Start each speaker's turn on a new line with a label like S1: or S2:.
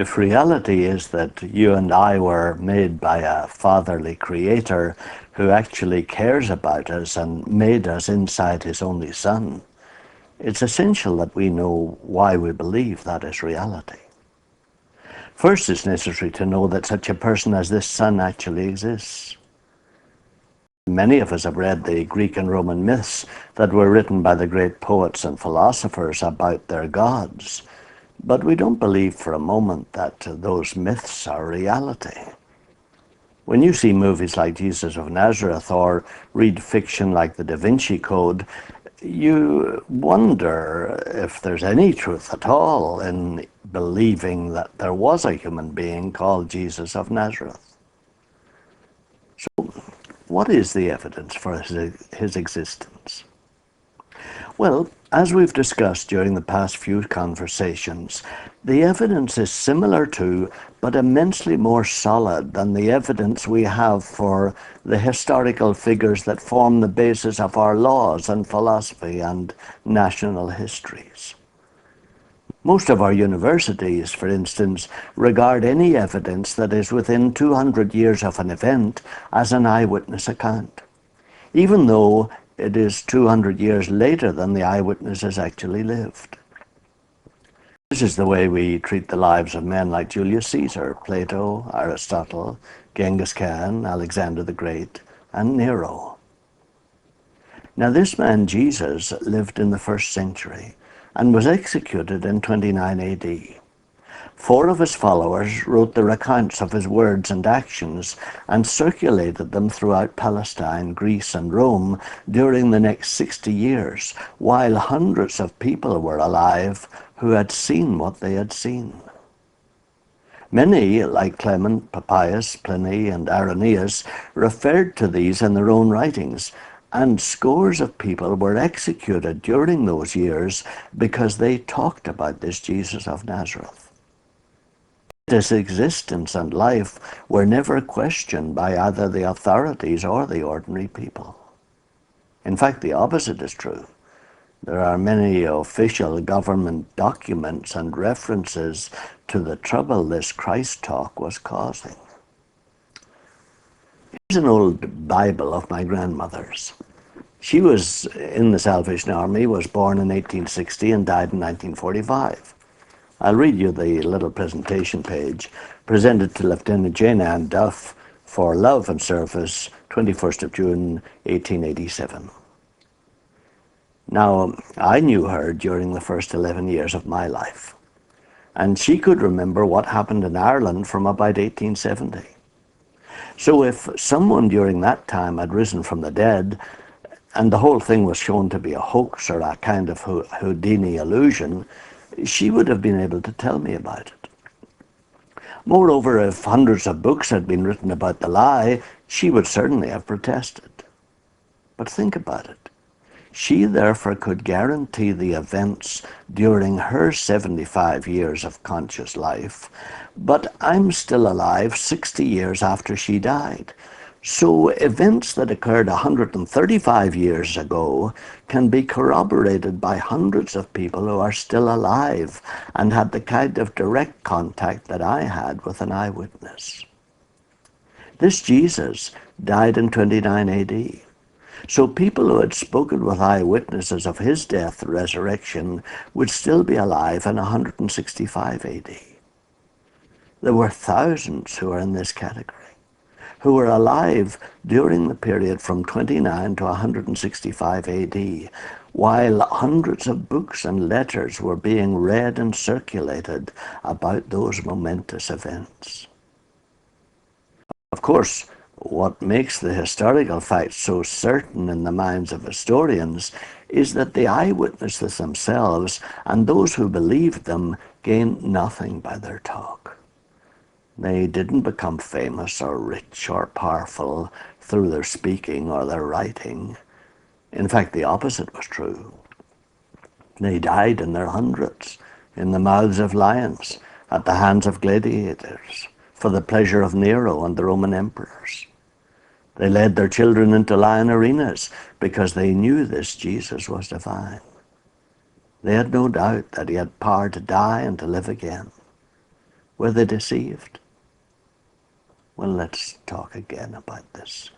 S1: If reality is that you and I were made by a fatherly creator who actually cares about us and made us inside his only son, it's essential that we know why we believe that is reality. First, it's necessary to know that such a person as this son actually exists. Many of us have read the Greek and Roman myths that were written by the great poets and philosophers about their gods, but we don't believe for a moment that those myths are reality. When you see movies like Jesus of Nazareth or read fiction like the Da Vinci Code, you wonder if there's any truth at all in believing that there was a human being called Jesus of Nazareth. So, what is the evidence for his existence? Well, as we've discussed during the past few conversations, the evidence is similar to, but immensely more solid than the evidence we have for the historical figures that form the basis of our laws and philosophy and national histories. Most of our universities, for instance, regard any evidence that is within 200 years of an event as an eyewitness account, even though it is 200 years later than the eyewitnesses actually lived. This is the way we treat the lives of men like Julius Caesar, Plato, Aristotle, Genghis Khan, Alexander the Great, and Nero. Now, this man Jesus lived in the 1st century and was executed in 29 AD. 4 of his followers wrote the accounts of his words and actions and circulated them throughout Palestine, Greece, and Rome during the next 60 years, while hundreds of people were alive who had seen what they had seen. Many, like Clement, Papias, Pliny, and Irenaeus, referred to these in their own writings, and scores of people were executed during those years because they talked about this Jesus of Nazareth. His existence and life were never questioned by either the authorities or the ordinary people. In fact, the opposite is true. There are many official government documents and references to the trouble this Christ talk was causing. Here's an old Bible of my grandmother's. She was in the Salvation Army, was born in 1860 and died in 1945. I'll read you the little presentation page presented to Lieutenant Jane Ann Duff for Love and Service, 21st of June, 1887. Now, I knew her during the first 11 years of my life, and she could remember what happened in Ireland from about 1870. So if someone during that time had risen from the dead, and the whole thing was shown to be a hoax or a kind of Houdini illusion, she would have been able to tell me about it. Moreover, if hundreds of books had been written about the lie, she would certainly have protested. But think about it. She therefore could guarantee the events during her 75 years of conscious life, but I'm still alive 60 years after she died. So events that occurred 135 years ago can be corroborated by hundreds of people who are still alive and had the kind of direct contact that I had with an eyewitness. This Jesus died in 29 AD. So people who had spoken with eyewitnesses of his death and resurrection would still be alive in 165 AD. There were thousands who are in this category, who were alive during the period from 29 to 165 AD, while hundreds of books and letters were being read and circulated about those momentous events. Of course, what makes the historical facts so certain in the minds of historians is that the eyewitnesses themselves and those who believed them gained nothing by their talk. They didn't become famous or rich or powerful through their speaking or their writing. In fact, the opposite was true. They died in their hundreds, in the mouths of lions, at the hands of gladiators, for the pleasure of Nero and the Roman emperors. They led their children into lion arenas because they knew this Jesus was divine. They had no doubt that he had power to die and to live again. Were they deceived? Well, let's talk again about this.